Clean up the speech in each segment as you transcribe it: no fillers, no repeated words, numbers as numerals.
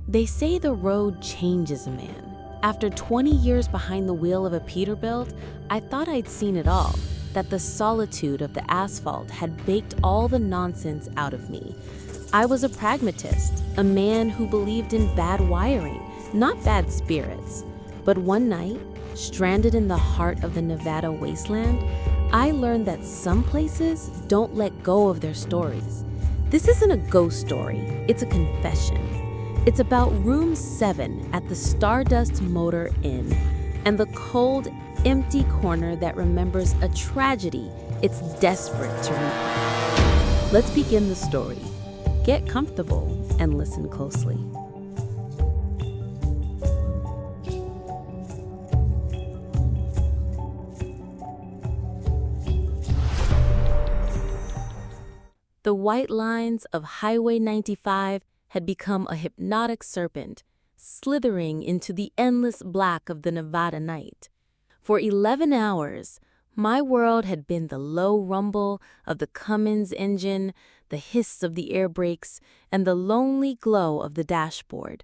They say the road changes a man. After 20 years behind the wheel of a Peterbilt, I thought I'd seen it all, that the solitude of the asphalt had baked all the nonsense out of me. I was a pragmatist, a man who believed in bad wiring, not bad spirits. But one night, stranded in the heart of the Nevada wasteland, I learned that some places don't let go of their stories. This isn't a ghost story, it's a confession. It's about room 7 at the Stardust Motor Inn and the cold, empty corner that remembers a tragedy it's desperate to replay. Let's begin the story. Get comfortable and listen closely. The white lines of Highway 95 had become a hypnotic serpent, slithering into the endless black of the Nevada night. For 11 hours, my world had been the low rumble of the Cummins engine, the hiss of the air brakes, and the lonely glow of the dashboard.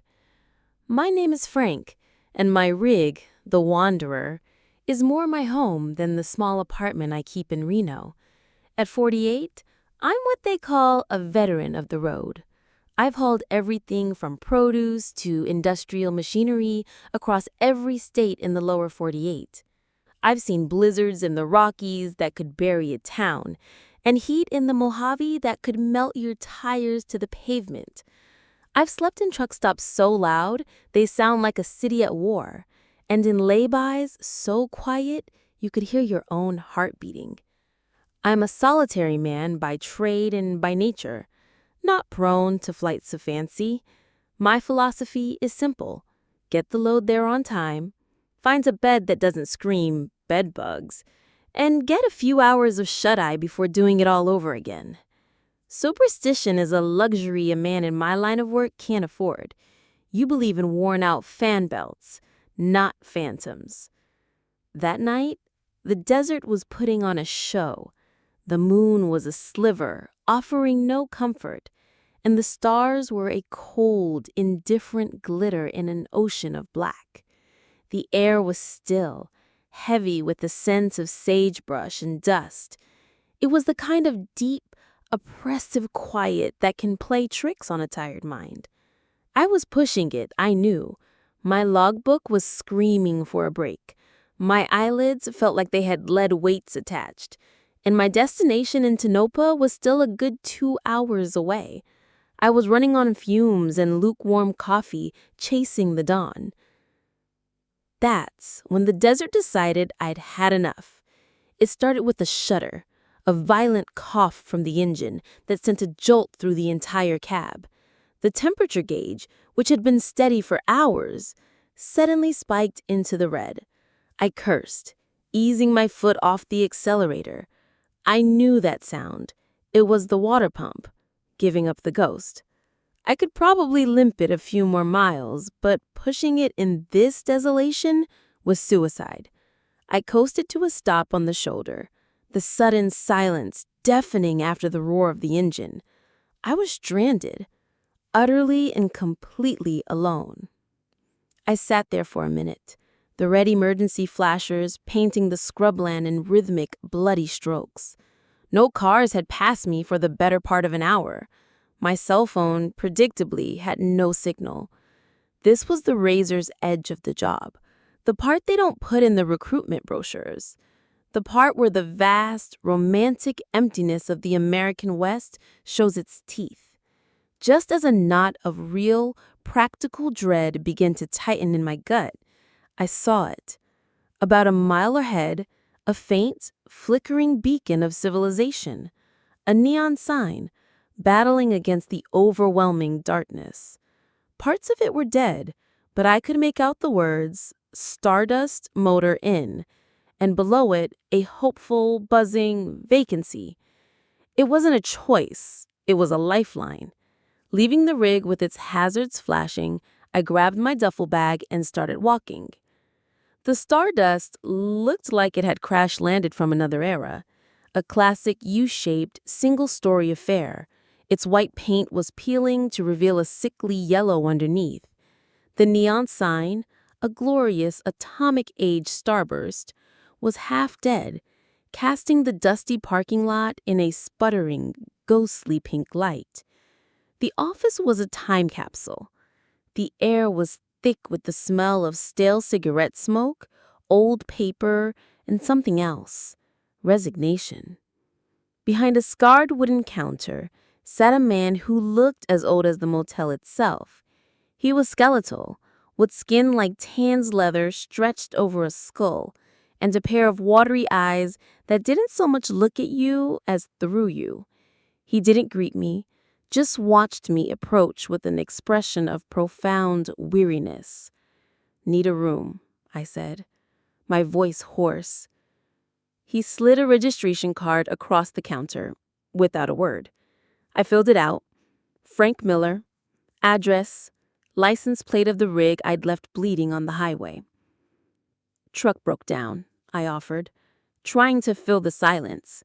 My name is Frank, and my rig, the Wanderer, is more my home than the small apartment I keep in Reno. At 48, I'm what they call a veteran of the road. I've hauled everything from produce to industrial machinery across every state in the lower 48. I've seen blizzards in the Rockies that could bury a town, and heat in the Mojave that could melt your tires to the pavement. I've slept in truck stops so loud they sound like a city at war, and in lay-bys so quiet you could hear your own heart beating. I'm a solitary man by trade and by nature, not prone to flights of fancy. My philosophy is simple. Get the load there on time, find a bed that doesn't scream bed bugs, and get a few hours of shut-eye before doing it all over again. Superstition is a luxury a man in my line of work can't afford. You believe in worn-out fan belts, not phantoms. That night, the desert was putting on a show. The moon was a sliver, offering no comfort, and the stars were a cold, indifferent glitter in an ocean of black. The air was still, heavy with the scent of sagebrush and dust. It was the kind of deep, oppressive quiet that can play tricks on a tired mind. I was pushing it, I knew. My logbook was screaming for a break. My eyelids felt like they had lead weights attached. And my destination in Tonopah was still a good 2 hours away. I was running on fumes and lukewarm coffee, chasing the dawn. That's when the desert decided I'd had enough. It started with a shudder, a violent cough from the engine that sent a jolt through the entire cab. The temperature gauge, which had been steady for hours, suddenly spiked into the red. I cursed, easing my foot off the accelerator. I knew that sound. It was the water pump, giving up the ghost. I could probably limp it a few more miles, but pushing it in this desolation was suicide. I coasted to a stop on the shoulder, the sudden silence deafening after the roar of the engine. I was stranded, utterly and completely alone. I sat there for a minute, the red emergency flashers painting the scrubland in rhythmic, bloody strokes. No cars had passed me for the better part of an hour. My cell phone, predictably, had no signal. This was the razor's edge of the job, the part they don't put in the recruitment brochures, the part where the vast, romantic emptiness of the American West shows its teeth. Just as a knot of real, practical dread began to tighten in my gut, I saw it. About a mile ahead, a faint, flickering beacon of civilization, a neon sign, battling against the overwhelming darkness. Parts of it were dead, but I could make out the words, Stardust Motor Inn, and below it, a hopeful, buzzing vacancy. It wasn't a choice, it was a lifeline. Leaving the rig with its hazards flashing, I grabbed my duffel bag and started walking. The Stardust looked like it had crash-landed from another era, a classic U-shaped, single-story affair. Its white paint was peeling to reveal a sickly yellow underneath. The neon sign, a glorious atomic-age starburst, was half dead, casting the dusty parking lot in a sputtering, ghostly pink light. The office was a time capsule. The air was thick with the smell of stale cigarette smoke, old paper, and something else: resignation. Behind a scarred wooden counter sat a man who looked as old as the motel itself. He was skeletal, with skin like tanned leather stretched over a skull, and a pair of watery eyes that didn't so much look at you as through you. He didn't greet me, just watched me approach with an expression of profound weariness. "Need a room," I said, my voice hoarse. He slid a registration card across the counter, without a word. I filled it out. Frank Miller, address, license plate of the rig I'd left bleeding on the highway. "Truck broke down," I offered, trying to fill the silence.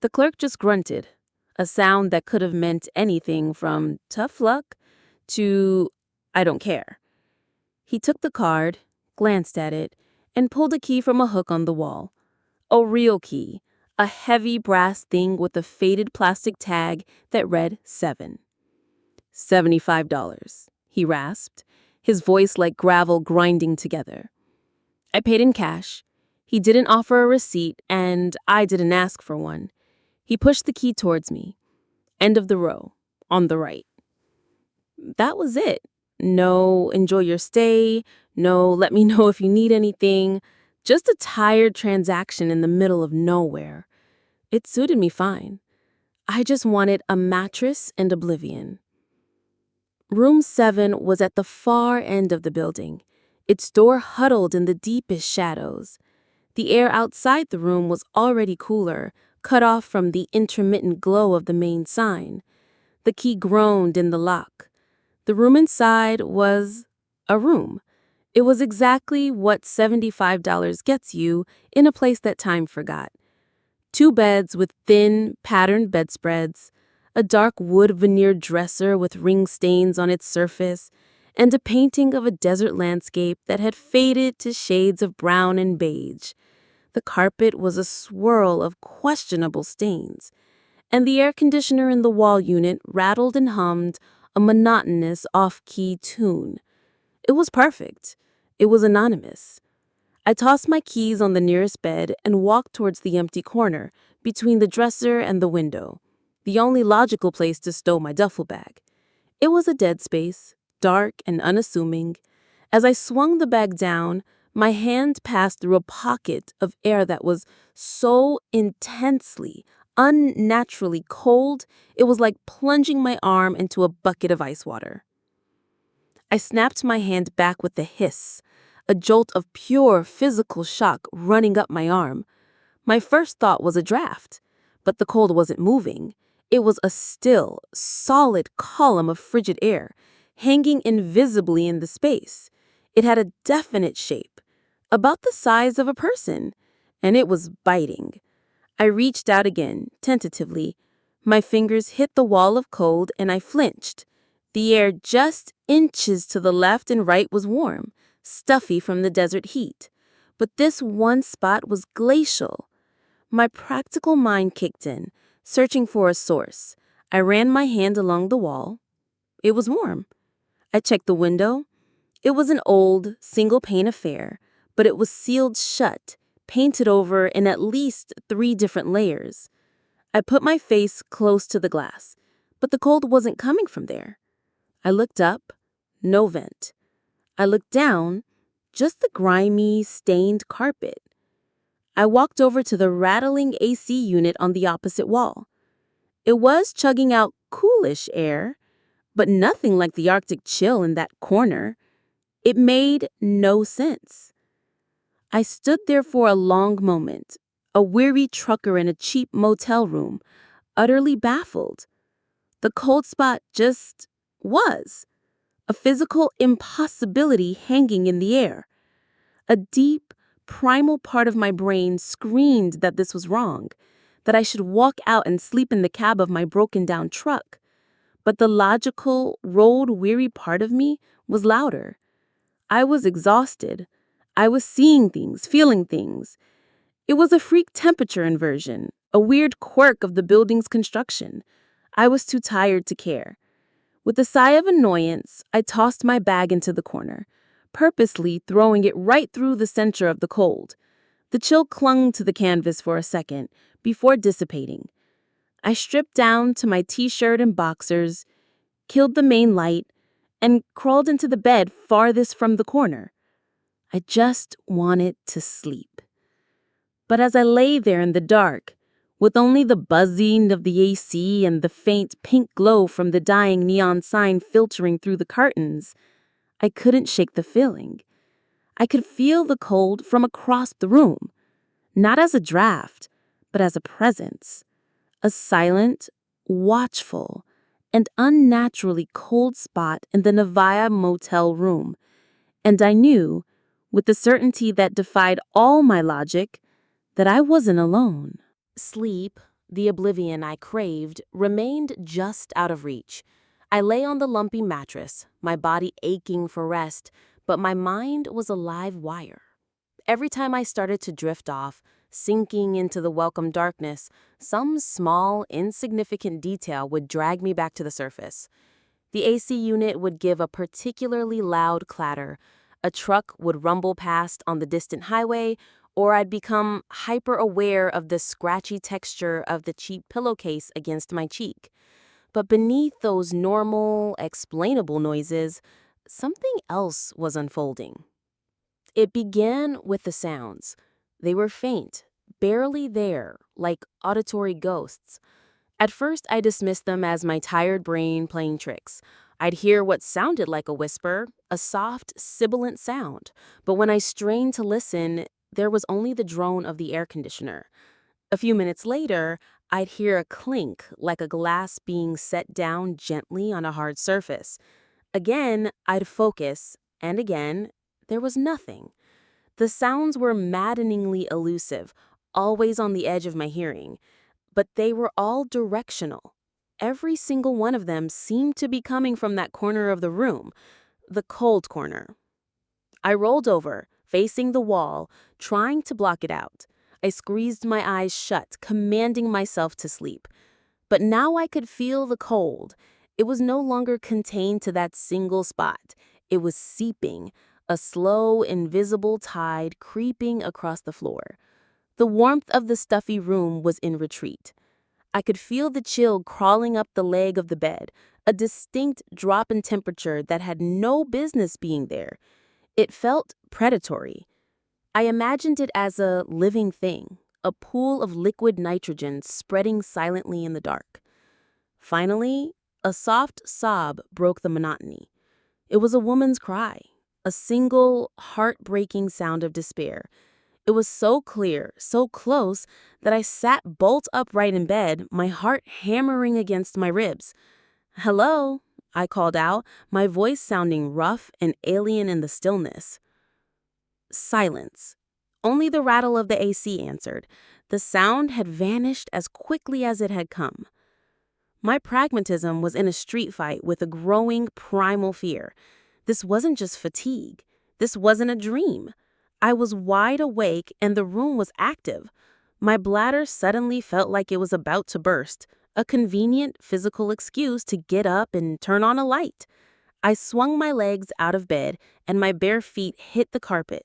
The clerk just grunted, a sound that could have meant anything from tough luck to I don't care. He took the card, glanced at it, and pulled a key from a hook on the wall. A real key, a heavy brass thing with a faded plastic tag that read 7. $75, he rasped, his voice like gravel grinding together. I paid in cash. He didn't offer a receipt, and I didn't ask for one. He pushed the key towards me. End of the row, on the right. That was it. No, enjoy your stay. No, let me know if you need anything. Just a tired transaction in the middle of nowhere. It suited me fine. I just wanted a mattress and oblivion. Room 7 was at the far end of the building, its door huddled in the deepest shadows. The air outside the room was already cooler, cut off from the intermittent glow of the main sign. The key groaned in the lock. The room inside was a room. It was exactly what $75 gets you in a place that time forgot. 2 beds with thin, patterned bedspreads, a dark wood veneered dresser with ring stains on its surface, and a painting of a desert landscape that had faded to shades of brown and beige. The carpet was a swirl of questionable stains, and the air conditioner in the wall unit rattled and hummed a monotonous off-key tune. It was perfect. It was anonymous. I tossed my keys on the nearest bed and walked towards the empty corner between the dresser and the window, the only logical place to stow my duffel bag. It was a dead space, dark and unassuming. As I swung the bag down, my hand passed through a pocket of air that was so intensely, unnaturally cold, it was like plunging my arm into a bucket of ice water. I snapped my hand back with a hiss, a jolt of pure physical shock running up my arm. My first thought was a draft, but the cold wasn't moving. It was a still, solid column of frigid air, hanging invisibly in the space. It had a definite shape, about the size of a person, and it was biting. I reached out again, tentatively. My fingers hit the wall of cold, and I flinched. The air just inches to the left and right was warm, stuffy from the desert heat. But this one spot was glacial. My practical mind kicked in, searching for a source. I ran my hand along the wall. It was warm. I checked the window. It was an old, single-pane affair, but it was sealed shut, painted over in at least 3 different layers. I put my face close to the glass, but the cold wasn't coming from there. I looked up, no vent. I looked down, just the grimy, stained carpet. I walked over to the rattling AC unit on the opposite wall. It was chugging out coolish air, but nothing like the Arctic chill in that corner. It made no sense. I stood there for a long moment, a weary trucker in a cheap motel room, utterly baffled. The cold spot just was. A physical impossibility hanging in the air. A deep, primal part of my brain screamed that this was wrong, that I should walk out and sleep in the cab of my broken-down truck. But the logical, road-weary part of me was louder. I was exhausted. I was seeing things, feeling things. It was a freak temperature inversion, a weird quirk of the building's construction. I was too tired to care. With a sigh of annoyance, I tossed my bag into the corner, purposely throwing it right through the center of the cold. The chill clung to the canvas for a second before dissipating. I stripped down to my t-shirt and boxers, killed the main light, and crawled into the bed farthest from the corner. I just wanted to sleep. But as I lay there in the dark, with only the buzzing of the AC and the faint pink glow from the dying neon sign filtering through the curtains, I couldn't shake the feeling. I could feel the cold from across the room, not as a draft, but as a presence. A silent, watchful, and unnaturally cold spot in the Nevada Motel room. And I knew, with the certainty that defied all my logic, that I wasn't alone. Sleep, the oblivion I craved, remained just out of reach. I lay on the lumpy mattress, my body aching for rest, but my mind was a live wire. Every time I started to drift off, sinking into the welcome darkness, some small, insignificant detail would drag me back to the surface. The AC unit would give a particularly loud clatter, a truck would rumble past on the distant highway, or I'd become hyper-aware of the scratchy texture of the cheap pillowcase against my cheek. But beneath those normal, explainable noises, something else was unfolding. It began with the sounds. They were faint, barely there, like auditory ghosts. At first, I dismissed them as my tired brain playing tricks. I'd hear what sounded like a whisper, a soft, sibilant sound. But when I strained to listen, there was only the drone of the air conditioner. A few minutes later, I'd hear a clink, like a glass being set down gently on a hard surface. Again, I'd focus, and again, there was nothing. The sounds were maddeningly elusive, always on the edge of my hearing, but they were all directional. Every single one of them seemed to be coming from that corner of the room, the cold corner. I rolled over, facing the wall, trying to block it out. I squeezed my eyes shut, commanding myself to sleep. But now I could feel the cold. It was no longer contained to that single spot. It was seeping, a slow, invisible tide creeping across the floor. The warmth of the stuffy room was in retreat. I could feel the chill crawling up the leg of the bed, a distinct drop in temperature that had no business being there. It felt predatory. I imagined it as a living thing, a pool of liquid nitrogen spreading silently in the dark. Finally, a soft sob broke the monotony. It was a woman's cry, a single, heartbreaking sound of despair. It was so clear, so close, that I sat bolt upright in bed, my heart hammering against my ribs. "Hello," I called out, my voice sounding rough and alien in the stillness. Silence. Only the rattle of the AC answered. The sound had vanished as quickly as it had come. My pragmatism was in a street fight with a growing primal fear. This wasn't just fatigue. This wasn't a dream. I was wide awake and the room was active. My bladder suddenly felt like it was about to burst, a convenient physical excuse to get up and turn on a light. I swung my legs out of bed and my bare feet hit the carpet.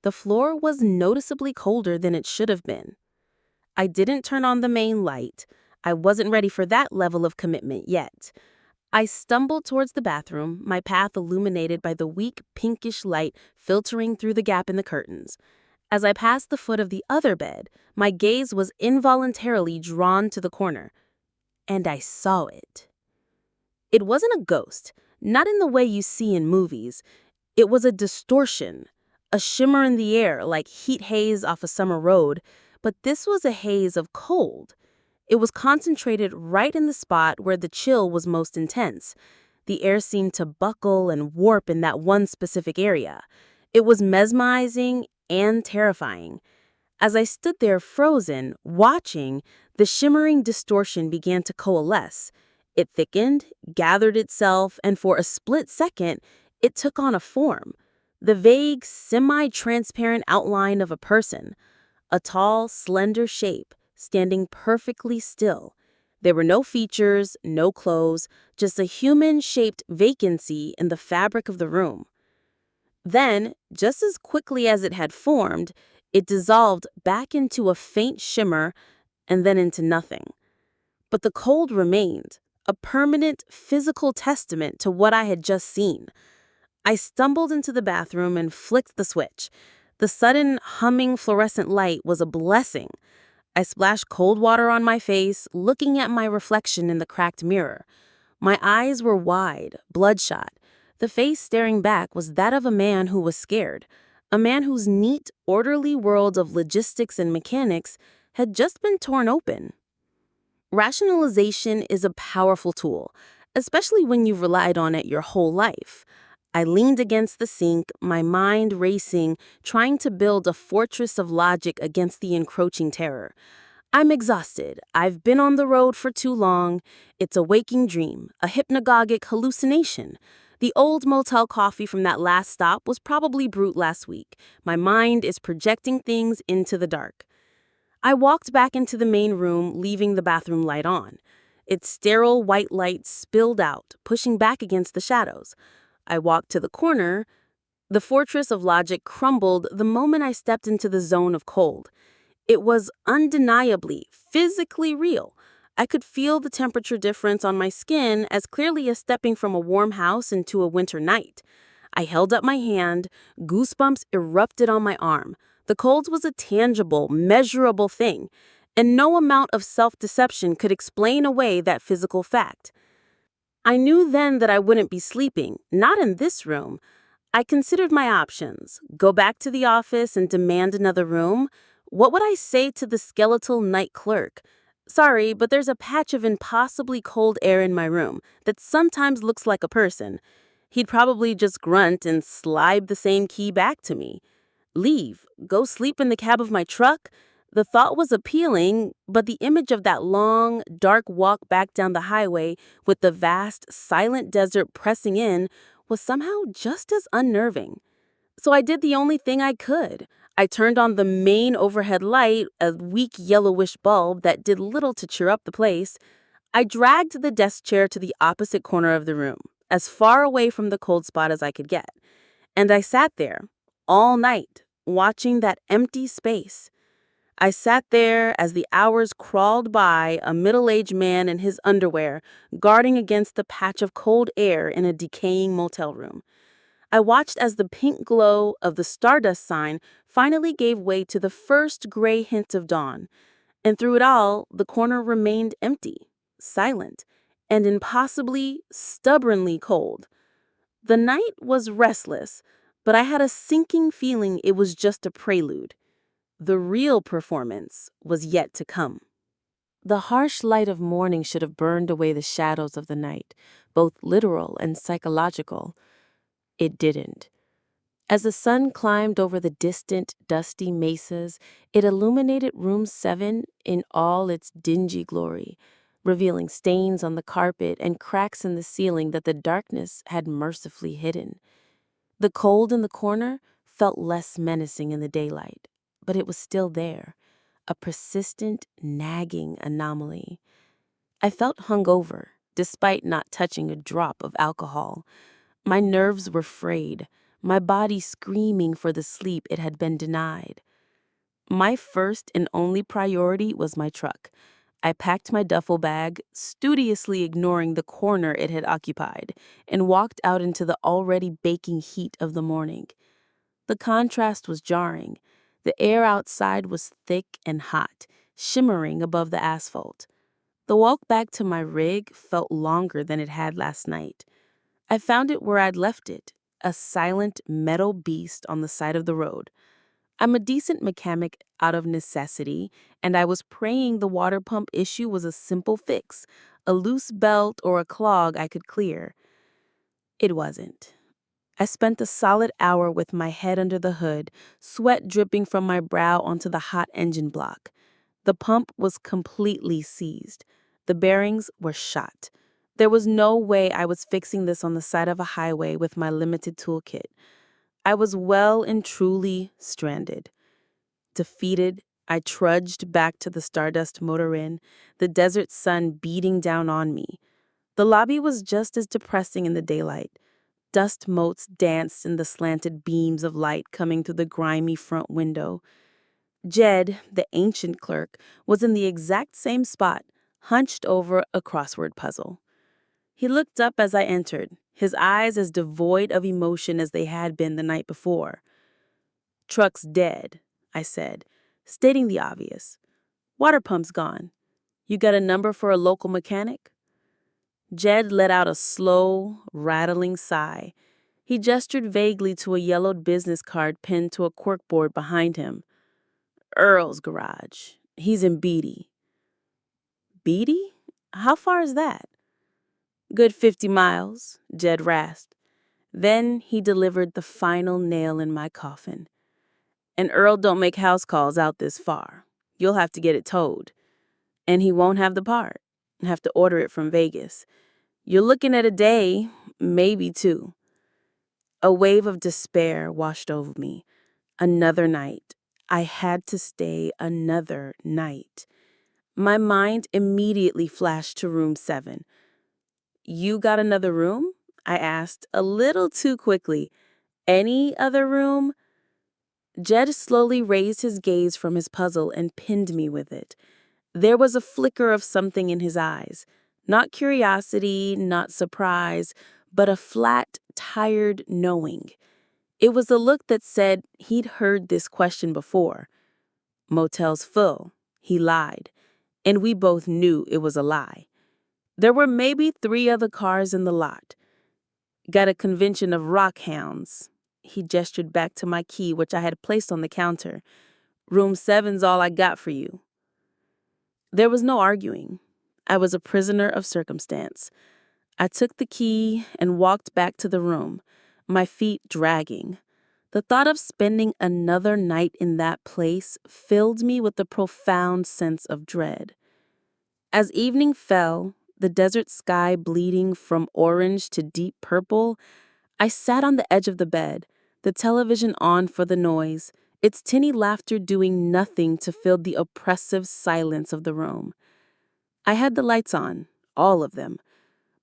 The floor was noticeably colder than it should have been. I didn't turn on the main light. I wasn't ready for that level of commitment yet. I stumbled towards the bathroom, my path illuminated by the weak pinkish light filtering through the gap in the curtains. As I passed the foot of the other bed, my gaze was involuntarily drawn to the corner. And I saw it. It wasn't a ghost, not in the way you see in movies. It was a distortion, a shimmer in the air like heat haze off a summer road, but this was a haze of cold. It was concentrated right in the spot where the chill was most intense. The air seemed to buckle and warp in that one specific area. It was mesmerizing and terrifying. As I stood there frozen, watching, The shimmering distortion began to coalesce. It thickened, gathered itself, and for a split second, it took on a form. The vague, semi-transparent outline of a person. A tall, slender shape, standing perfectly still. There were no features, no clothes, just a human-shaped vacancy in the fabric of the room. Then, just as quickly as it had formed, it dissolved back into a faint shimmer and then into nothing. But the cold remained, a permanent physical testament to what I had just seen. I stumbled into the bathroom and flicked the switch. The sudden humming fluorescent light was a blessing. I splashed cold water on my face, looking at my reflection in the cracked mirror. My eyes were wide, bloodshot. The face staring back was that of a man who was scared, a man whose neat, orderly world of logistics and mechanics had just been torn open. Rationalization is a powerful tool, especially when you've relied on it your whole life. I leaned against the sink, my mind racing, trying to build a fortress of logic against the encroaching terror. I'm exhausted. I've been on the road for too long. It's a waking dream, a hypnagogic hallucination. The old motel coffee from that last stop was probably brewed last week. My mind is projecting things into the dark. I walked back into the main room, leaving the bathroom light on. Its sterile white light spilled out, pushing back against the shadows. I walked to the corner. The fortress of logic crumbled the moment I stepped into the zone of cold. It was undeniably, physically real. I could feel the temperature difference on my skin as clearly as stepping from a warm house into a winter night. I held up my hand, goosebumps erupted on my arm. The cold was a tangible, measurable thing, and no amount of self-deception could explain away that physical fact. I knew then that I wouldn't be sleeping, not in this room. I considered my options: go back to the office and demand another room. What would I say to the skeletal night clerk? Sorry, but there's a patch of impossibly cold air in my room that sometimes looks like a person. He'd probably just grunt and slide the same key back to me. Leave? Go sleep in the cab of my truck? The thought was appealing, but the image of that long, dark walk back down the highway with the vast, silent desert pressing in was somehow just as unnerving. So I did the only thing I could. I turned on the main overhead light, a weak yellowish bulb that did little to cheer up the place. I dragged the desk chair to the opposite corner of the room, as far away from the cold spot as I could get. And I sat there, all night, watching that empty space. I sat there as the hours crawled by, a middle-aged man in his underwear, guarding against the patch of cold air in a decaying motel room. I watched as the pink glow of the Stardust sign finally gave way to the first gray hint of dawn. And through it all, the corner remained empty, silent, and impossibly, stubbornly cold. The night was restless, but I had a sinking feeling it was just a prelude. The real performance was yet to come. The harsh light of morning should have burned away the shadows of the night, both literal and psychological. It didn't. As the sun climbed over the distant, dusty mesas, it illuminated Room 7 in all its dingy glory, revealing stains on the carpet and cracks in the ceiling that the darkness had mercifully hidden. The cold in the corner felt less menacing in the daylight, but it was still there, a persistent, nagging anomaly. I felt hungover, despite not touching a drop of alcohol. My nerves were frayed, my body screaming for the sleep it had been denied. My first and only priority was my truck. I packed my duffel bag, studiously ignoring the corner it had occupied, and walked out into the already baking heat of the morning. The contrast was jarring. The air outside was thick and hot, shimmering above the asphalt. The walk back to my rig felt longer than it had last night. I found it where I'd left it, a silent metal beast on the side of the road. I'm a decent mechanic out of necessity, and I was praying the water pump issue was a simple fix, a loose belt or a clog I could clear. It wasn't. I spent a solid hour with my head under the hood, sweat dripping from my brow onto the hot engine block. The pump was completely seized. The bearings were shot. There was no way I was fixing this on the side of a highway with my limited toolkit. I was well and truly stranded. Defeated, I trudged back to the Stardust Motor Inn, the desert sun beating down on me. The lobby was just as depressing in the daylight. Dust motes danced in the slanted beams of light coming through the grimy front window. Jed, the ancient clerk, was in the exact same spot, hunched over a crossword puzzle. He looked up as I entered, his eyes as devoid of emotion as they had been the night before. "Truck's dead," I said, stating the obvious. "Water pump's gone. You got a number for a local mechanic?" Jed let out a slow, rattling sigh. He gestured vaguely to a yellowed business card pinned to a corkboard behind him. "Earl's garage. He's in Beatty." "Beatty? How far is that?" "Good 50 miles, Jed rasped. Then he delivered the final nail in my coffin. "And Earl don't make house calls out this far. You'll have to get it towed. And he won't have the part. Have to order it from Vegas. You're looking at a day, maybe two." A wave of despair washed over me. Another night. I had to stay another night. My mind immediately flashed to room 7. "You got another room?" I asked, a little too quickly. "Any other room?" Jed slowly raised his gaze from his puzzle and pinned me with it. There was a flicker of something in his eyes. Not curiosity, not surprise, but a flat, tired knowing. It was a look that said he'd heard this question before. "Motel's full," he lied, and we both knew it was a lie. There were maybe 3 other cars in the lot. "Got a convention of rock hounds." He gestured back to my key, which I had placed on the counter. "Room 7's all I got for you." There was no arguing. I was a prisoner of circumstance. I took the key and walked back to the room, my feet dragging. The thought of spending another night in that place filled me with a profound sense of dread. As evening fell, the desert sky bleeding from orange to deep purple, I sat on the edge of the bed, the television on for the noise, its tinny laughter doing nothing to fill the oppressive silence of the room. I had the lights on, all of them,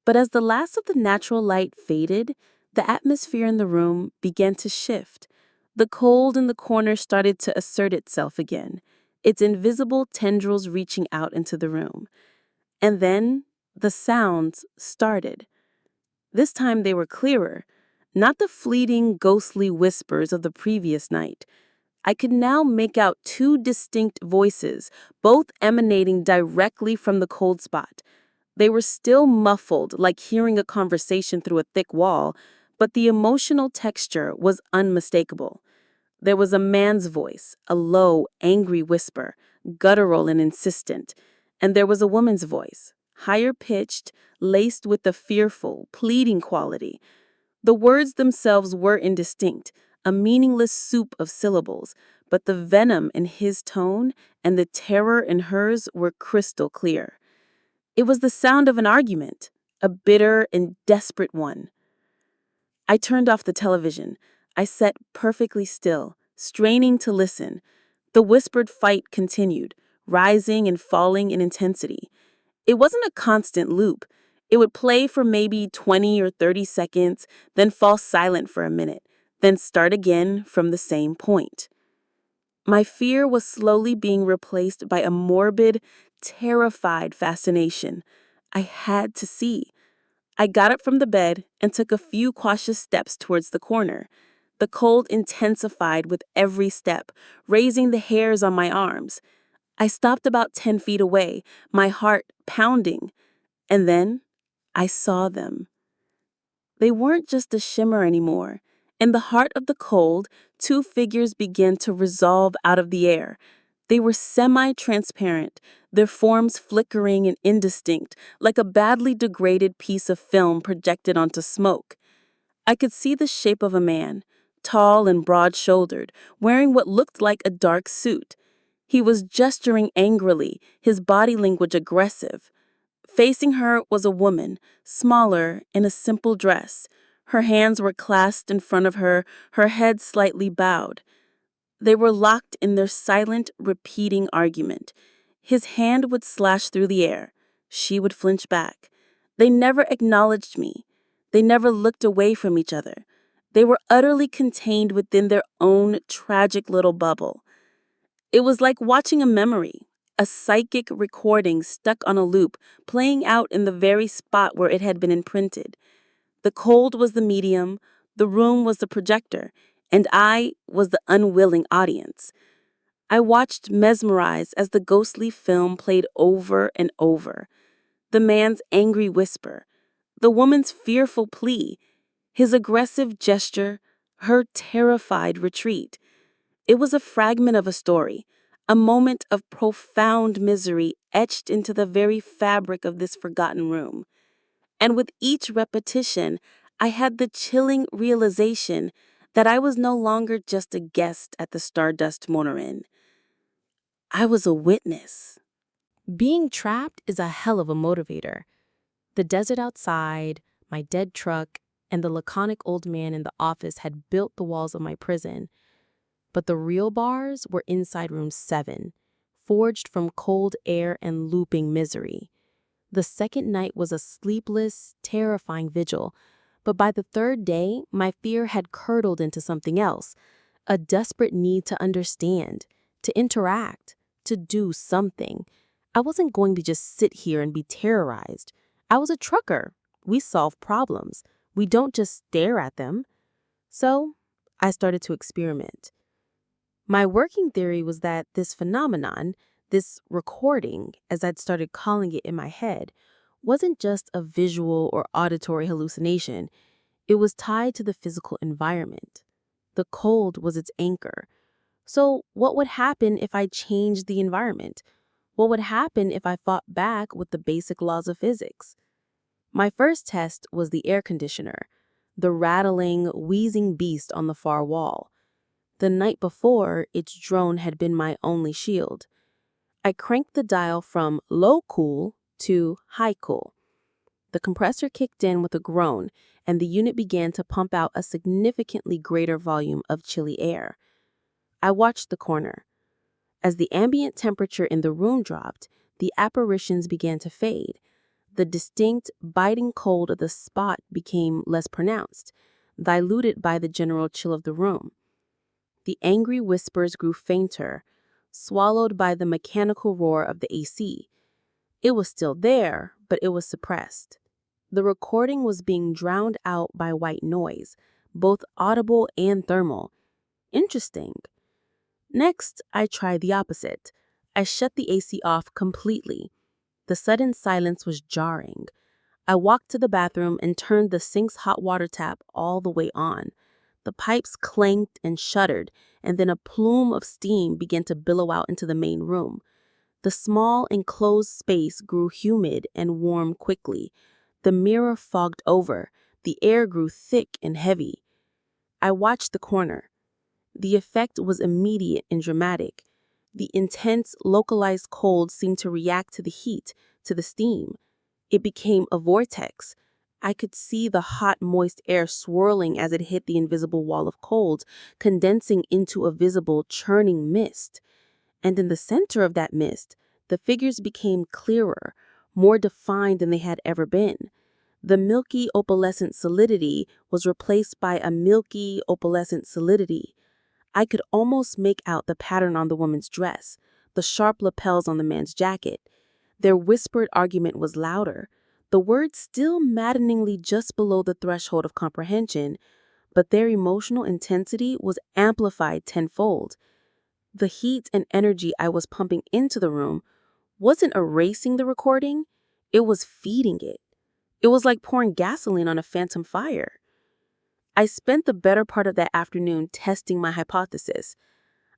but as the last of the natural light faded, the atmosphere in the room began to shift. The cold in the corner started to assert itself again, its invisible tendrils reaching out into the room. And then the sounds started. This time they were clearer, not the fleeting, ghostly whispers of the previous night. I could now make out 2 distinct voices, both emanating directly from the cold spot. They were still muffled, like hearing a conversation through a thick wall, but the emotional texture was unmistakable. There was a man's voice, a low, angry whisper, guttural and insistent, and there was a woman's voice, higher pitched, laced with a fearful, pleading quality. The words themselves were indistinct, a meaningless soup of syllables, but the venom in his tone and the terror in hers were crystal clear. It was the sound of an argument, a bitter and desperate one. I turned off the television. I sat perfectly still, straining to listen. The whispered fight continued, rising and falling in intensity. It wasn't a constant loop. It would play for maybe 20 or 30 seconds, then fall silent for a minute, then start again from the same point. My fear was slowly being replaced by a morbid, terrified fascination. I had to see. I got up from the bed and took a few cautious steps towards the corner. The cold intensified with every step, raising the hairs on my arms. I stopped about 10 feet away, my heart pounding. And then I saw them. They weren't just a shimmer anymore. In the heart of the cold, 2 figures began to resolve out of the air. They were semi-transparent, their forms flickering and indistinct, like a badly degraded piece of film projected onto smoke. I could see the shape of a man, tall and broad-shouldered, wearing what looked like a dark suit. He was gesturing angrily, his body language aggressive. Facing her was a woman, smaller, in a simple dress. Her hands were clasped in front of her, her head slightly bowed. They were locked in their silent, repeating argument. His hand would slash through the air. She would flinch back. They never acknowledged me. They never looked away from each other. They were utterly contained within their own tragic little bubble. It was like watching a memory, a psychic recording stuck on a loop, playing out in the very spot where it had been imprinted. The cold was the medium, the room was the projector, and I was the unwilling audience. I watched mesmerized as the ghostly film played over and over. The man's angry whisper, the woman's fearful plea, his aggressive gesture, her terrified retreat. It was a fragment of a story, a moment of profound misery etched into the very fabric of this forgotten room. And with each repetition, I had the chilling realization that I was no longer just a guest at the Stardust Motor Inn. I was a witness. Being trapped is a hell of a motivator. The desert outside, my dead truck, and the laconic old man in the office had built the walls of my prison. But the real bars were inside room 7, forged from cold air and looping misery. The second night was a sleepless, terrifying vigil, but by the third day, my fear had curdled into something else, a desperate need to understand, to interact, to do something. I wasn't going to just sit here and be terrorized. I was a trucker. We solve problems. We don't just stare at them. So I started to experiment. My working theory was that this phenomenon, this recording, as I'd started calling it in my head, wasn't just a visual or auditory hallucination. It was tied to the physical environment. The cold was its anchor. So what would happen if I changed the environment? What would happen if I fought back with the basic laws of physics? My first test was the air conditioner, the rattling, wheezing beast on the far wall. The night before, its drone had been my only shield. I cranked the dial from low cool to high cool. The compressor kicked in with a groan, and the unit began to pump out a significantly greater volume of chilly air. I watched the corner. As the ambient temperature in the room dropped, the apparitions began to fade. The distinct, biting cold of the spot became less pronounced, diluted by the general chill of the room. The angry whispers grew fainter, swallowed by the mechanical roar of the AC. It was still there, but it was suppressed. The recording was being drowned out by white noise, both audible and thermal. Interesting. Next, I tried the opposite. I shut the AC off completely. The sudden silence was jarring. I walked to the bathroom and turned the sink's hot water tap all the way on. The pipes clanked and shuddered, and then a plume of steam began to billow out into the main room. The small, enclosed space grew humid and warm quickly. The mirror fogged over. The air grew thick and heavy. I watched the corner. The effect was immediate and dramatic. The intense, localized cold seemed to react to the heat, to the steam. It became a vortex. I could see the hot, moist air swirling as it hit the invisible wall of cold, condensing into a visible, churning mist. And in the center of that mist, the figures became clearer, more defined than they had ever been. The milky, opalescent solidity was replaced by a milky, opalescent solidity. I could almost make out the pattern on the woman's dress, the sharp lapels on the man's jacket. Their whispered argument was louder, the words still maddeningly just below the threshold of comprehension, but their emotional intensity was amplified tenfold. The heat and energy I was pumping into the room wasn't erasing the recording, it was feeding it. It was like pouring gasoline on a phantom fire. I spent the better part of that afternoon testing my hypothesis.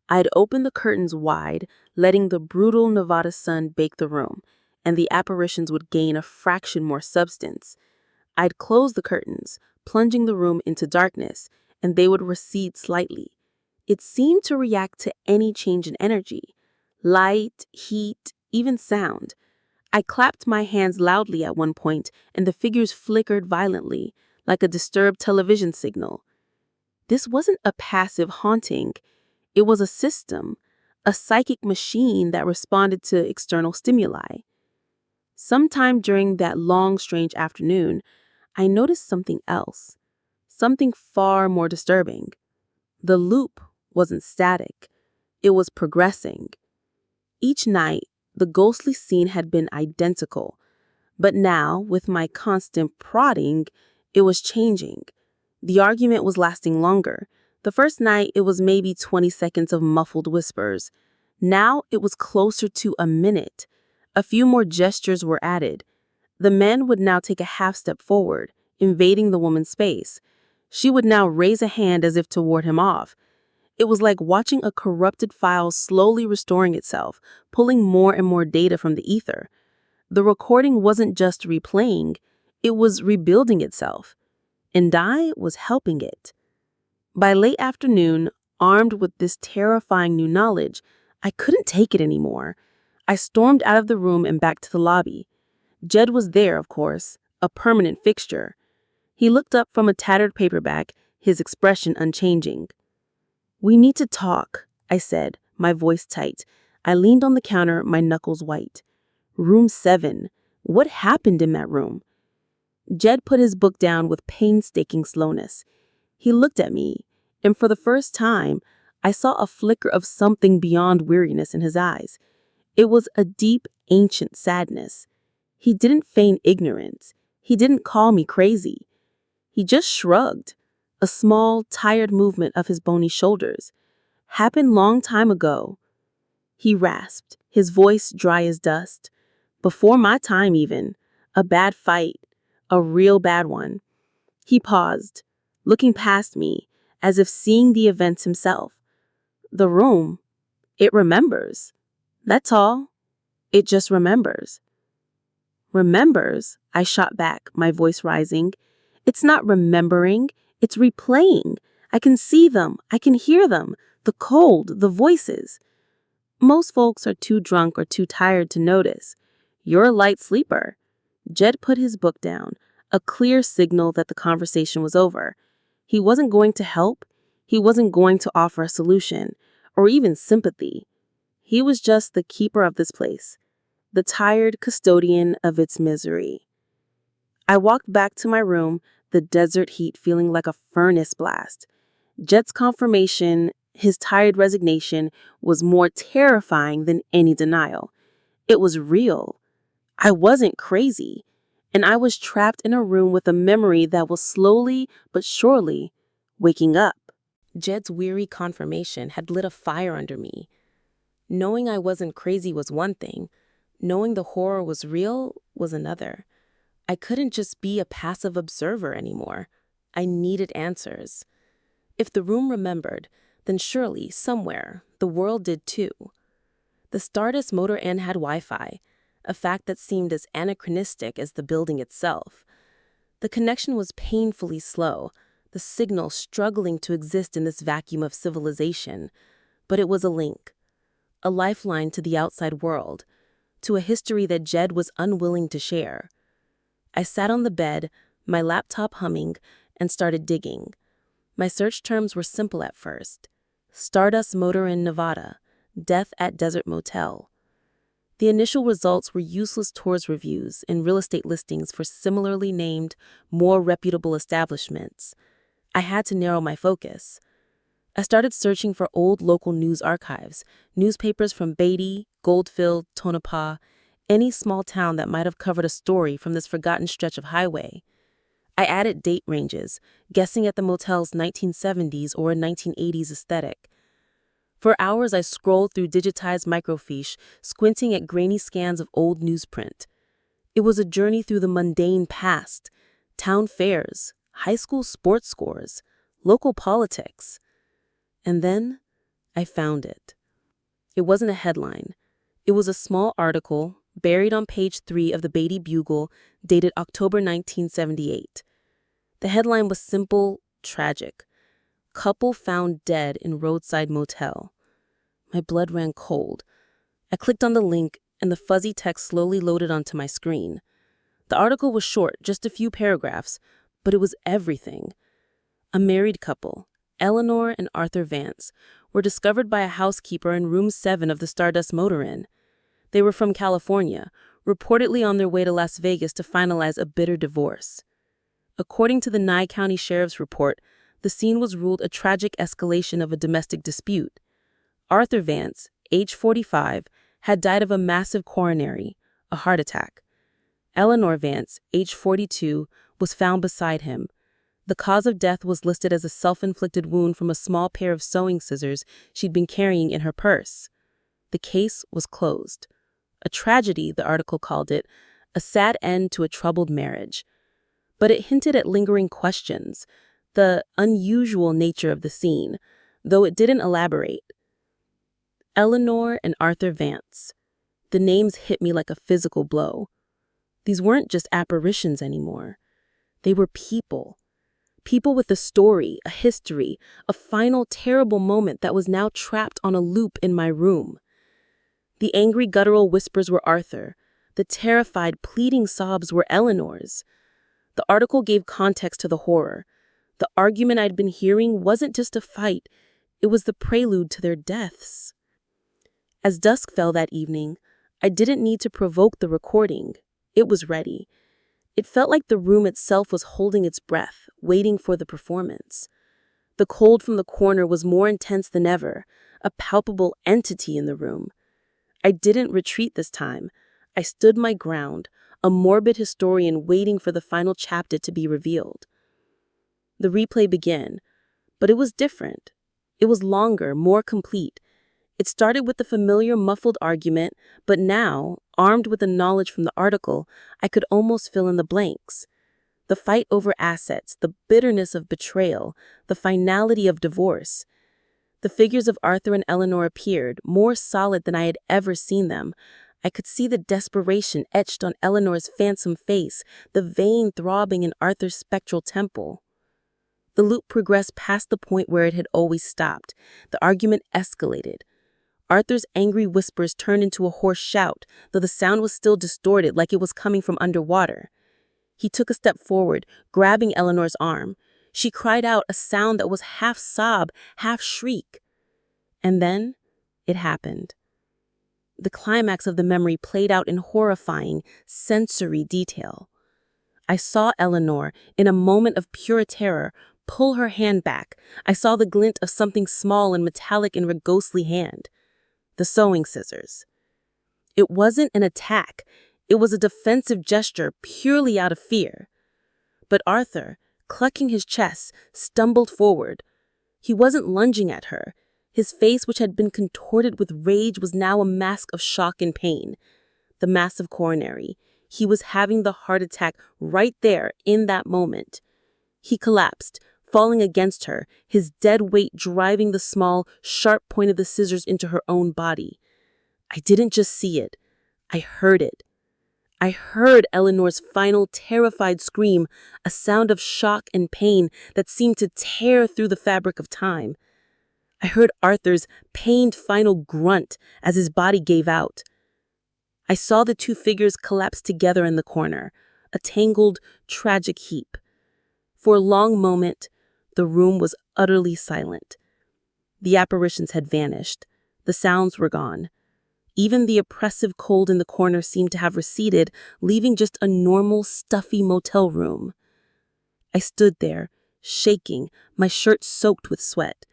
I'd opened the curtains wide, letting the brutal Nevada sun bake the room, and the apparitions would gain a fraction more substance. I'd closed the curtains, plunging the room into darkness, and they would recede slightly. It seemed to react to any change in energy. Light, heat, even sound. I clapped my hands loudly at one point, and the figures flickered violently, like a disturbed television signal. This wasn't a passive haunting. It was a system, a psychic machine that responded to external stimuli. Sometime during that long, strange afternoon, I noticed something else, something far more disturbing. The loop wasn't static, it was progressing. Each night, the ghostly scene had been identical, but now, with my constant prodding, it was changing. The argument was lasting longer. The first night, it was maybe 20 seconds of muffled whispers. Now, it was closer to a minute. A few more gestures were added. The man would now take a half step forward, invading the woman's space. She would now raise a hand as if to ward him off. It was like watching a corrupted file slowly restoring itself, pulling more and more data from the ether. The recording wasn't just replaying, it was rebuilding itself. And I was helping it. By late afternoon, armed with this terrifying new knowledge, I couldn't take it anymore. I stormed out of the room and back to the lobby. Jed was there, of course, a permanent fixture. He looked up from a tattered paperback, his expression unchanging. "We need to talk," I said, my voice tight. I leaned on the counter, my knuckles white. "Room 7. What happened in that room?" Jed put his book down with painstaking slowness. He looked at me, and for the first time, I saw a flicker of something beyond weariness in his eyes. It was a deep, ancient sadness. He didn't feign ignorance. He didn't call me crazy. He just shrugged, a small, tired movement of his bony shoulders. "Happened long time ago." He rasped, his voice dry as dust. "Before my time even. A bad fight. A real bad one." He paused, looking past me, as if seeing the events himself. "The room, it remembers. That's all. It just remembers." "Remembers?" I shot back, my voice rising. "It's not remembering, it's replaying. I can see them, I can hear them, the cold, the voices." "Most folks are too drunk or too tired to notice. You're a light sleeper." Jed put his book down, a clear signal that the conversation was over. He wasn't going to help. He wasn't going to offer a solution, or even sympathy. He was just the keeper of this place, the tired custodian of its misery. I walked back to my room, the desert heat feeling like a furnace blast. Jed's confirmation, his tired resignation, was more terrifying than any denial. It was real. I wasn't crazy, and I was trapped in a room with a memory that was slowly but surely waking up. Jed's weary confirmation had lit a fire under me. Knowing I wasn't crazy was one thing. Knowing the horror was real was another. I couldn't just be a passive observer anymore. I needed answers. If the room remembered, then surely, somewhere, the world did too. The Stardust Motor Inn had Wi-Fi, a fact that seemed as anachronistic as the building itself. The connection was painfully slow, the signal struggling to exist in this vacuum of civilization, but it was a link, a lifeline to the outside world, to a history that Jed was unwilling to share. I sat on the bed, my laptop humming, and started digging. My search terms were simple at first: Stardust Motor Inn, Nevada, death at Desert Motel. The initial results were useless tours reviews and real estate listings for similarly named, more reputable establishments. I had to narrow my focus. I started searching for old local news archives, newspapers from Beatty, Goldfield, Tonopah, any small town that might have covered a story from this forgotten stretch of highway. I added date ranges, guessing at the motel's 1970s or 1980s aesthetic. For hours I scrolled through digitized microfiche, squinting at grainy scans of old newsprint. It was a journey through the mundane past, town fairs, high school sports scores, local politics. And then I found it. It wasn't a headline. It was a small article buried on page 3 of the Beatty Bugle, dated October 1978. The headline was simple, tragic. "Couple found dead in roadside motel." My blood ran cold. I clicked on the link, and the fuzzy text slowly loaded onto my screen. The article was short, just a few paragraphs, but it was everything. A married couple, Eleanor and Arthur Vance, were discovered by a housekeeper in room 7 of the Stardust Motor Inn. They were from California, reportedly on their way to Las Vegas to finalize a bitter divorce. According to the Nye County Sheriff's report, the scene was ruled a tragic escalation of a domestic dispute. Arthur Vance, age 45, had died of a massive coronary, a heart attack. Eleanor Vance, age 42, was found beside him. The cause of death was listed as a self-inflicted wound from a small pair of sewing scissors she'd been carrying in her purse. The case was closed. A tragedy, the article called it, a sad end to a troubled marriage. But it hinted at lingering questions, the unusual nature of the scene, though it didn't elaborate. Eleanor and Arthur Vance. The names hit me like a physical blow. These weren't just apparitions anymore. They were people. People with a story, a history, a final terrible moment that was now trapped on a loop in my room. The angry guttural whispers were Arthur. The terrified, pleading sobs were Eleanor's. The article gave context to the horror. The argument I'd been hearing wasn't just a fight, it was the prelude to their deaths. As dusk fell that evening, I didn't need to provoke the recording. It was ready. It felt like the room itself was holding its breath, waiting for the performance. The cold from the corner was more intense than ever, a palpable entity in the room. I didn't retreat this time. I stood my ground, a morbid historian waiting for the final chapter to be revealed. The replay began, but it was different. It was longer, more complete. It started with the familiar muffled argument, but now, armed with the knowledge from the article, I could almost fill in the blanks. The fight over assets, the bitterness of betrayal, the finality of divorce. The figures of Arthur and Eleanor appeared, more solid than I had ever seen them. I could see the desperation etched on Eleanor's phantom face, the vein throbbing in Arthur's spectral temple. The loop progressed past the point where it had always stopped. The argument escalated. Arthur's angry whispers turned into a hoarse shout, though the sound was still distorted like it was coming from underwater. He took a step forward, grabbing Eleanor's arm. She cried out, a sound that was half sob, half shriek. And then it happened. The climax of the memory played out in horrifying, sensory detail. I saw Eleanor, in a moment of pure terror, pull her hand back. I saw the glint of something small and metallic in her ghostly hand. The sewing scissors. It wasn't an attack. It was a defensive gesture purely out of fear. But Arthur, clutching his chest, stumbled forward. He wasn't lunging at her. His face, which had been contorted with rage, was now a mask of shock and pain. The massive coronary. He was having the heart attack right there in that moment. He collapsed, falling against her, his dead weight driving the small, sharp point of the scissors into her own body. I didn't just see it. I heard it. I heard Eleanor's final terrified scream, a sound of shock and pain that seemed to tear through the fabric of time. I heard Arthur's pained final grunt as his body gave out. I saw the two figures collapse together in the corner, a tangled, tragic heap. For a long moment, the room was utterly silent. The apparitions had vanished. The sounds were gone. Even the oppressive cold in the corner seemed to have receded, leaving just a normal, stuffy motel room. I stood there, shaking, my shirt soaked with sweat.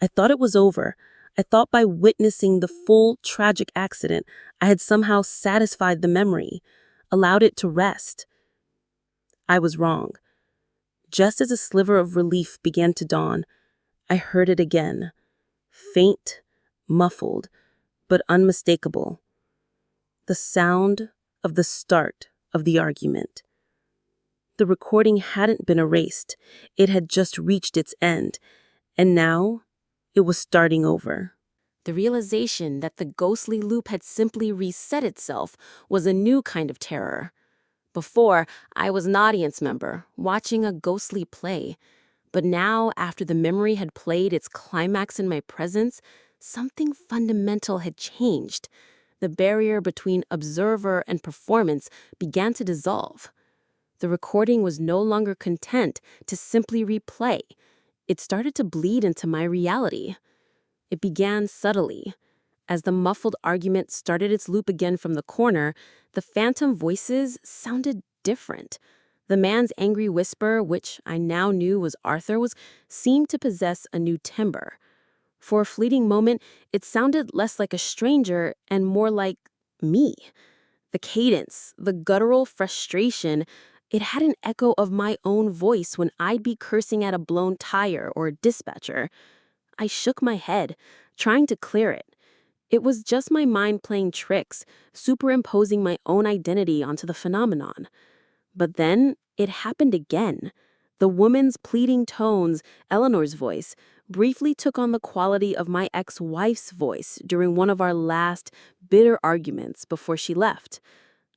I thought it was over. I thought by witnessing the full, tragic accident, I had somehow satisfied the memory, allowed it to rest. I was wrong. Just as a sliver of relief began to dawn, I heard it again. Faint, muffled, but unmistakable. The sound of the start of the argument. The recording hadn't been erased. It had just reached its end, and now it was starting over. The realization that the ghostly loop had simply reset itself was a new kind of terror. Before, I was an audience member, watching a ghostly play. But now, after the memory had played its climax in my presence, something fundamental had changed. The barrier between observer and performance began to dissolve. The recording was no longer content to simply replay. It started to bleed into my reality. It began subtly. As the muffled argument started its loop again from the corner, the phantom voices sounded different. The man's angry whisper, which I now knew was Arthur, seemed to possess a new timbre. For a fleeting moment, it sounded less like a stranger and more like me. The cadence, the guttural frustration, it had an echo of my own voice when I'd be cursing at a blown tire or a dispatcher. I shook my head, trying to clear it. It was just my mind playing tricks, superimposing my own identity onto the phenomenon. But then it happened again. The woman's pleading tones, Eleanor's voice, briefly took on the quality of my ex-wife's voice during one of our last bitter arguments before she left.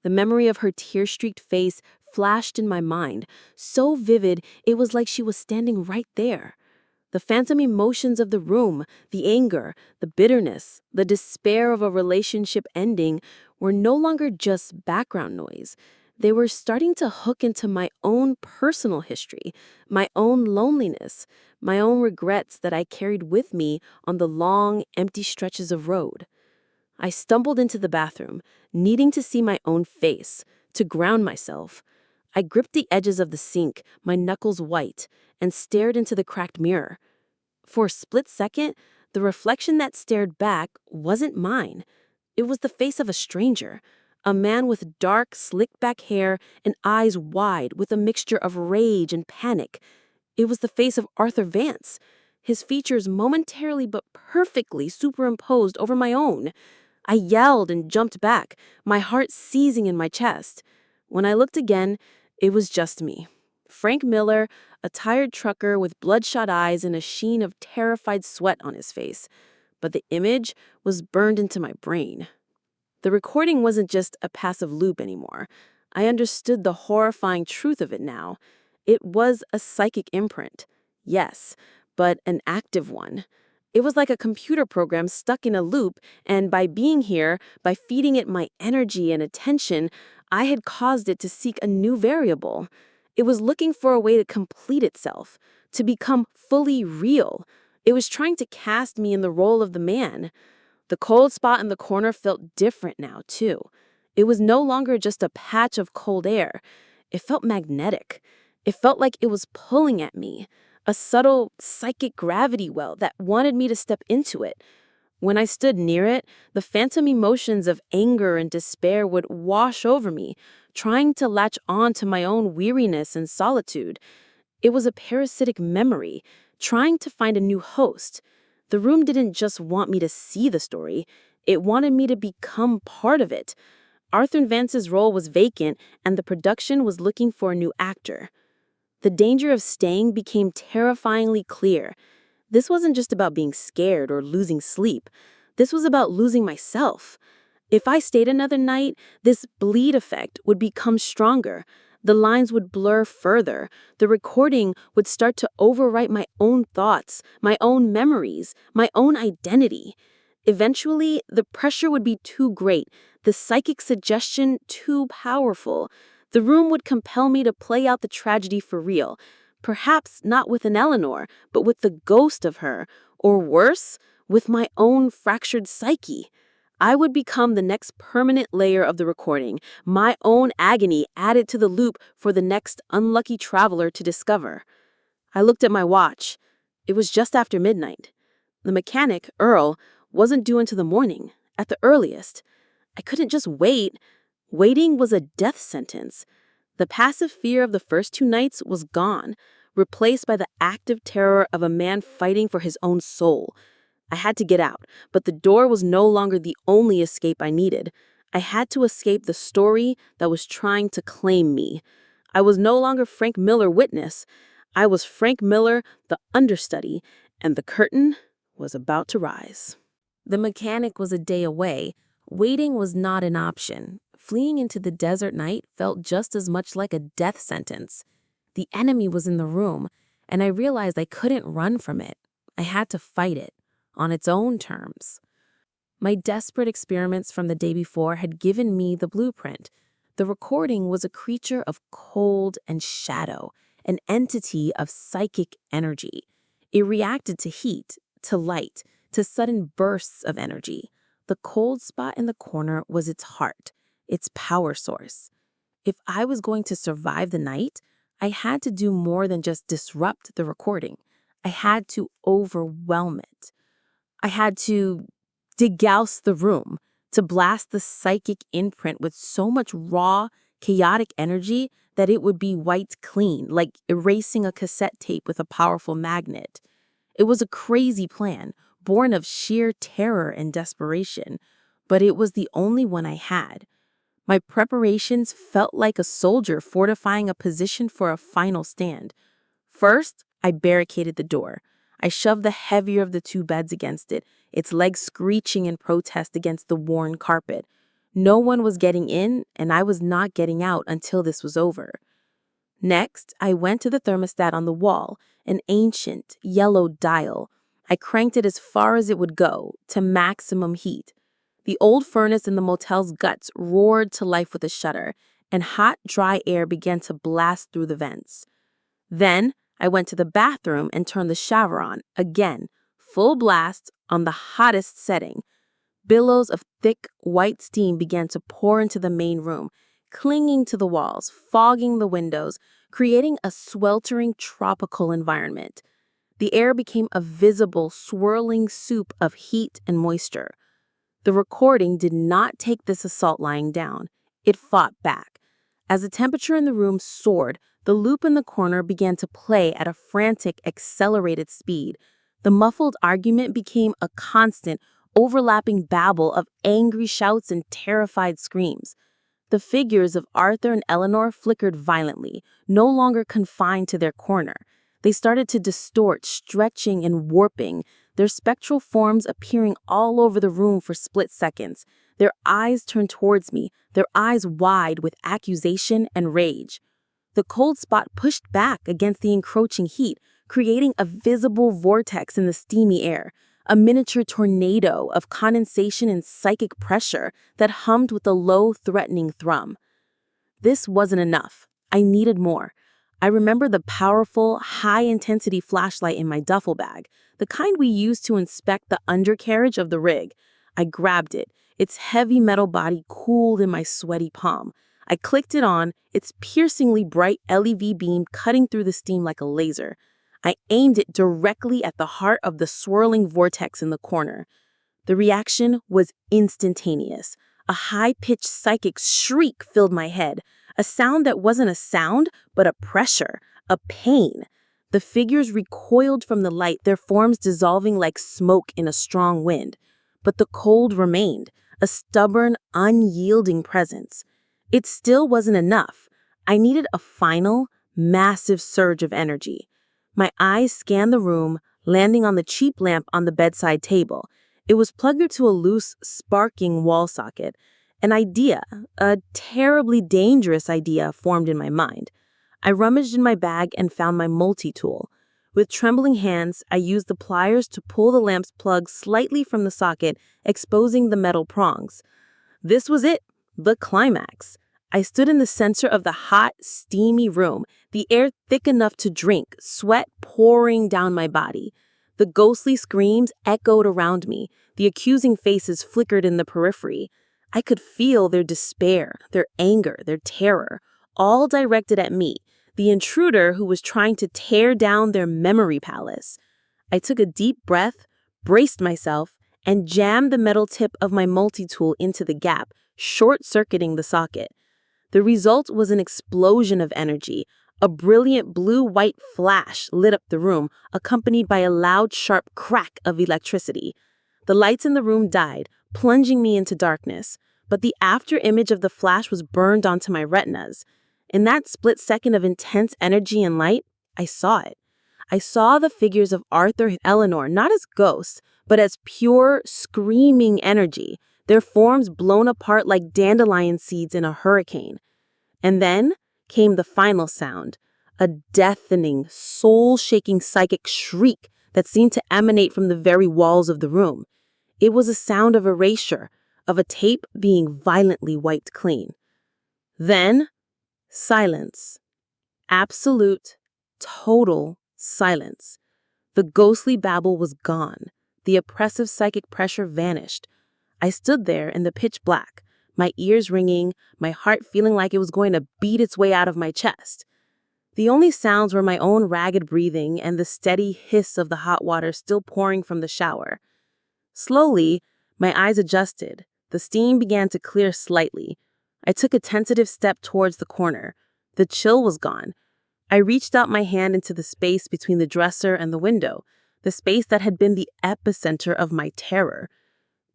The memory of her tear-streaked face flashed in my mind, so vivid it was like she was standing right there. The phantom emotions of the room, the anger, the bitterness, the despair of a relationship ending were no longer just background noise. They were starting to hook into my own personal history, my own loneliness, my own regrets that I carried with me on the long, empty stretches of road. I stumbled into the bathroom, needing to see my own face, to ground myself. I gripped the edges of the sink, my knuckles white, and stared into the cracked mirror. For a split second, the reflection that stared back wasn't mine. It was the face of a stranger, a man with dark, slicked-back hair and eyes wide with a mixture of rage and panic. It was the face of Arthur Vance, his features momentarily but perfectly superimposed over my own. I yelled and jumped back, my heart seizing in my chest. When I looked again, it was just me. Frank Miller, a tired trucker with bloodshot eyes and a sheen of terrified sweat on his face. But the image was burned into my brain. The recording wasn't just a passive loop anymore. I understood the horrifying truth of it now. It was a psychic imprint. Yes, but an active one. It was like a computer program stuck in a loop, and by being here, by feeding it my energy and attention, I had caused it to seek a new variable. It was looking for a way to complete itself, to become fully real. It was trying to cast me in the role of the man. The cold spot in the corner felt different now, too. It was no longer just a patch of cold air. It felt magnetic. It felt like it was pulling at me, a subtle psychic gravity well that wanted me to step into it. When I stood near it, the phantom emotions of anger and despair would wash over me, trying to latch on to my own weariness and solitude. It was a parasitic memory, trying to find a new host. The room didn't just want me to see the story, it wanted me to become part of it. Arthur Vance's role was vacant, and the production was looking for a new actor. The danger of staying became terrifyingly clear. This wasn't just about being scared or losing sleep. This was about losing myself. If I stayed another night, this bleed effect would become stronger. The lines would blur further. The recording would start to overwrite my own thoughts, my own memories, my own identity. Eventually, the pressure would be too great, the psychic suggestion too powerful. The room would compel me to play out the tragedy for real, perhaps not with an Eleanor, but with the ghost of her, or worse, with my own fractured psyche. I would become the next permanent layer of the recording, my own agony added to the loop for the next unlucky traveler to discover. I looked at my watch. It was just after midnight. The mechanic, Earl, wasn't due until the morning, at the earliest. I couldn't just wait. Waiting was a death sentence. The passive fear of the first 2 nights was gone, replaced by the active terror of a man fighting for his own soul. I had to get out, but the door was no longer the only escape I needed. I had to escape the story that was trying to claim me. I was no longer Frank Miller witness. I was Frank Miller, the understudy, and the curtain was about to rise. The mechanic was a day away. Waiting was not an option. Fleeing into the desert night felt just as much like a death sentence. The enemy was in the room, and I realized I couldn't run from it. I had to fight it. on its own terms. My desperate experiments from the day before had given me the blueprint. The recording was a creature of cold and shadow, an entity of psychic energy. It reacted to heat, to light, to sudden bursts of energy. The cold spot in the corner was its heart, its power source. If I was going to survive the night, I had to do more than just disrupt the recording. I had to overwhelm it. I had to degauss the room, to blast the psychic imprint with so much raw, chaotic energy that it would be wiped clean, like erasing a cassette tape with a powerful magnet. It was a crazy plan, born of sheer terror and desperation, but it was the only one I had. My preparations felt like a soldier fortifying a position for a final stand. First, I barricaded the door. I shoved the heavier of the two beds against it, its legs screeching in protest against the worn carpet. No one was getting in, and I was not getting out until this was over. Next, I went to the thermostat on the wall, an ancient, yellow dial. I cranked it as far as it would go, to maximum heat. The old furnace in the motel's guts roared to life with a shudder, and hot, dry air began to blast through the vents. Then, I went to the bathroom and turned the shower on, again, full blast on the hottest setting. Billows of thick, white steam began to pour into the main room, clinging to the walls, fogging the windows, creating a sweltering tropical environment. The air became a visible, swirling soup of heat and moisture. The recording did not take this assault lying down. It fought back. As the temperature in the room soared, the loop in the corner began to play at a frantic, accelerated speed. The muffled argument became a constant, overlapping babble of angry shouts and terrified screams. The figures of Arthur and Eleanor flickered violently, no longer confined to their corner. They started to distort, stretching and warping, their spectral forms appearing all over the room for split seconds. Their eyes turned towards me, their eyes wide with accusation and rage. The cold spot pushed back against the encroaching heat, creating a visible vortex in the steamy air, a miniature tornado of condensation and psychic pressure that hummed with a low, threatening thrum. This wasn't enough. I needed more. I remember the powerful, high-intensity flashlight in my duffel bag, the kind we used to inspect the undercarriage of the rig. I grabbed it. Its heavy metal body cooled in my sweaty palm. I clicked it on, its piercingly bright LED beam cutting through the steam like a laser. I aimed it directly at the heart of the swirling vortex in the corner. The reaction was instantaneous. A high-pitched psychic shriek filled my head, a sound that wasn't a sound, but a pressure, a pain. The figures recoiled from the light, their forms dissolving like smoke in a strong wind. But the cold remained, a stubborn, unyielding presence. It still wasn't enough. I needed a final, massive surge of energy. My eyes scanned the room, landing on the cheap lamp on the bedside table. It was plugged into a loose, sparking wall socket. An idea, a terribly dangerous idea, formed in my mind. I rummaged in my bag and found my multi-tool. With trembling hands, I used the pliers to pull the lamp's plug slightly from the socket, exposing the metal prongs. This was it, the climax. I stood in the center of the hot, steamy room, the air thick enough to drink, sweat pouring down my body. The ghostly screams echoed around me, the accusing faces flickered in the periphery. I could feel their despair, their anger, their terror, all directed at me, the intruder who was trying to tear down their memory palace. I took a deep breath, braced myself, and jammed the metal tip of my multi-tool into the gap, short-circuiting the socket. The result was an explosion of energy. A brilliant blue-white flash lit up the room, accompanied by a loud, sharp crack of electricity. The lights in the room died, plunging me into darkness, but the after-image of the flash was burned onto my retinas. In that split second of intense energy and light, I saw it. I saw the figures of Arthur and Eleanor not as ghosts, but as pure, screaming energy, their forms blown apart like dandelion seeds in a hurricane. And then came the final sound, a deafening, soul-shaking psychic shriek that seemed to emanate from the very walls of the room. It was a sound of erasure, of a tape being violently wiped clean. Then, silence. Absolute, total silence. The ghostly babble was gone. The oppressive psychic pressure vanished. I stood there in the pitch black, my ears ringing, my heart feeling like it was going to beat its way out of my chest. The only sounds were my own ragged breathing and the steady hiss of the hot water still pouring from the shower. Slowly, my eyes adjusted. The steam began to clear slightly. I took a tentative step towards the corner. The chill was gone. I reached out my hand into the space between the dresser and the window, the space that had been the epicenter of my terror.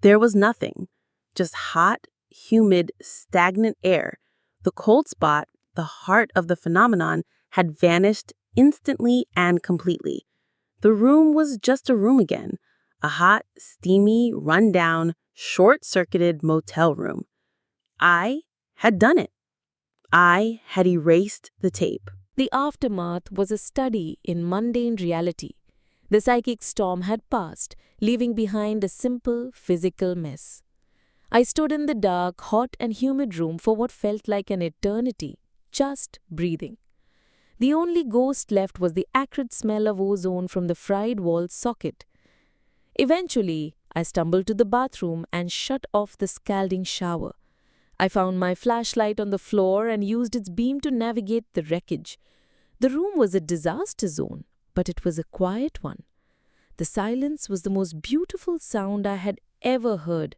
There was nothing, just hot, humid, stagnant air. The cold spot, the heart of the phenomenon, had vanished instantly and completely. The room was just a room again, a hot, steamy, run-down, short-circuited motel room. I had done it. I had erased the tape. The aftermath was a study in mundane reality. The psychic storm had passed, leaving behind a simple physical mess. I stood in the dark, hot and humid room for what felt like an eternity, just breathing. The only ghost left was the acrid smell of ozone from the fried wall socket. Eventually, I stumbled to the bathroom and shut off the scalding shower. I found my flashlight on the floor and used its beam to navigate the wreckage. The room was a disaster zone, but it was a quiet one. The silence was the most beautiful sound I had ever heard.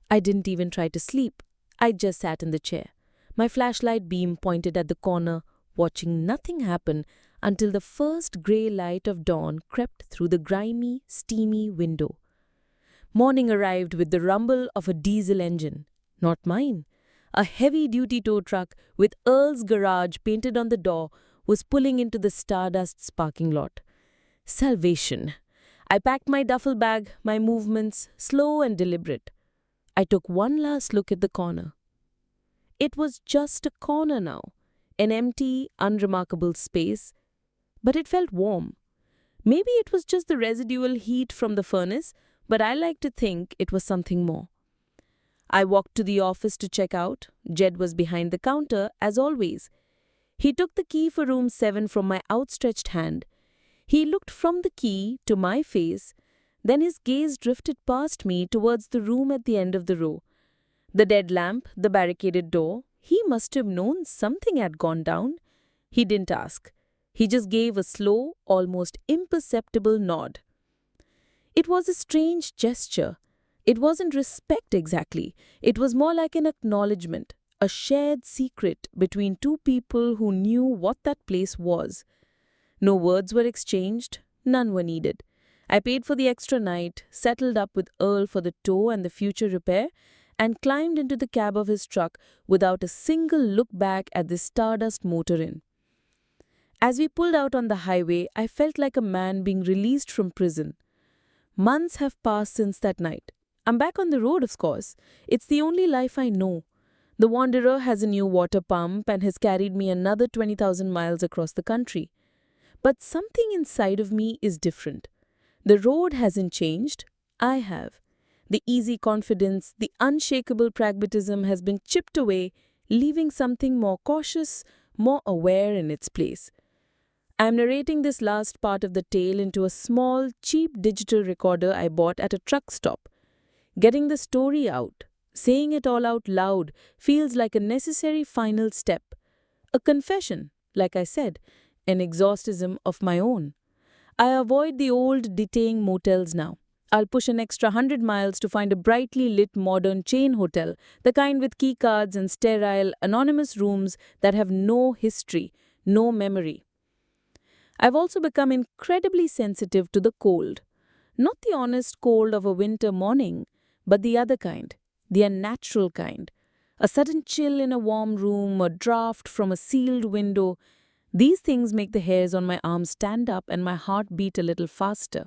I didn't even try to sleep. I just sat in the chair, my flashlight beam pointed at the corner, watching nothing happen until the first grey light of dawn crept through the grimy, steamy window. Morning arrived with the rumble of a diesel engine. Not mine. A heavy-duty tow truck with Earl's Garage painted on the door was pulling into the Stardust's parking lot. Salvation. I packed my duffel bag, my movements slow and deliberate. I took one last look at the corner. It was just a corner now, an empty, unremarkable space, but it felt warm. Maybe it was just the residual heat from the furnace, but I like to think it was something more. I walked to the office to check out. Jed was behind the counter, as always. He took the key for room 7 from my outstretched hand. He looked from the key to my face, then his gaze drifted past me towards the room at the end of the row. The dead lamp, the barricaded door. He must have known something had gone down. He didn't ask. He just gave a slow, almost imperceptible nod. It was a strange gesture. It wasn't respect exactly. It was more like an acknowledgement, a shared secret between two people who knew what that place was. No words were exchanged, none were needed. I paid for the extra night, settled up with Earl for the tow and the future repair, and climbed into the cab of his truck without a single look back at the Stardust Motor Inn. As we pulled out on the highway, I felt like a man being released from prison. Months have passed since that night. I'm back on the road, of course. It's the only life I know. The Wanderer has a new water pump and has carried me another 20,000 miles across the country. But something inside of me is different. The road hasn't changed. I have. The easy confidence, the unshakable pragmatism has been chipped away, leaving something more cautious, more aware in its place. I am narrating this last part of the tale into a small, cheap digital recorder I bought at a truck stop. Getting the story out, saying it all out loud, feels like a necessary final step. A confession, like I said, an exorcism of my own. I avoid the old, decaying motels now. I'll push an extra 100 miles to find a brightly lit modern chain hotel, the kind with key cards and sterile, anonymous rooms that have no history, no memory. I've also become incredibly sensitive to the cold. Not the honest cold of a winter morning, but the other kind, the unnatural kind. A sudden chill in a warm room, a draft from a sealed window. These things make the hairs on my arms stand up and my heart beat a little faster.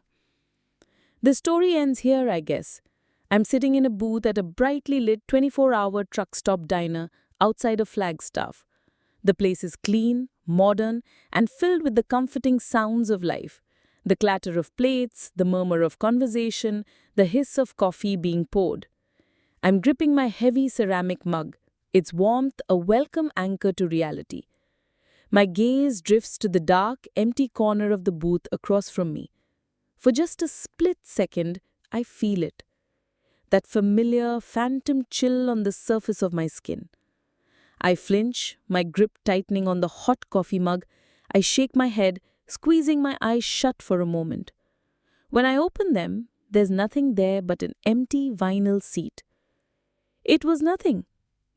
The story ends here, I guess. I'm sitting in a booth at a brightly lit 24-hour truck stop diner outside of Flagstaff. The place is clean, modern, and filled with the comforting sounds of life. The clatter of plates, the murmur of conversation, the hiss of coffee being poured. I'm gripping my heavy ceramic mug, its warmth a welcome anchor to reality. My gaze drifts to the dark, empty corner of the booth across from me. For just a split second, I feel it. That familiar, phantom chill on the surface of my skin. I flinch, my grip tightening on the hot coffee mug. I shake my head, squeezing my eyes shut for a moment. When I open them, there's nothing there but an empty vinyl seat. It was nothing,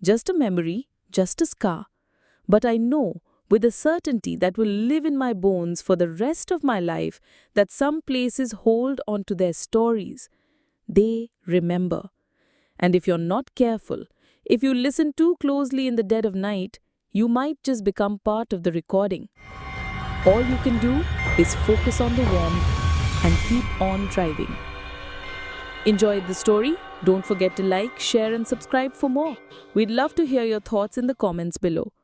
just a memory, just a scar. But I know, with a certainty that will live in my bones for the rest of my life, that some places hold on to their stories. They remember. And if you're not careful, if you listen too closely in the dead of night, you might just become part of the recording. All you can do is focus on the warmth and keep on driving. Enjoyed the story? Don't forget to like, share and subscribe for more. We'd love to hear your thoughts in the comments below.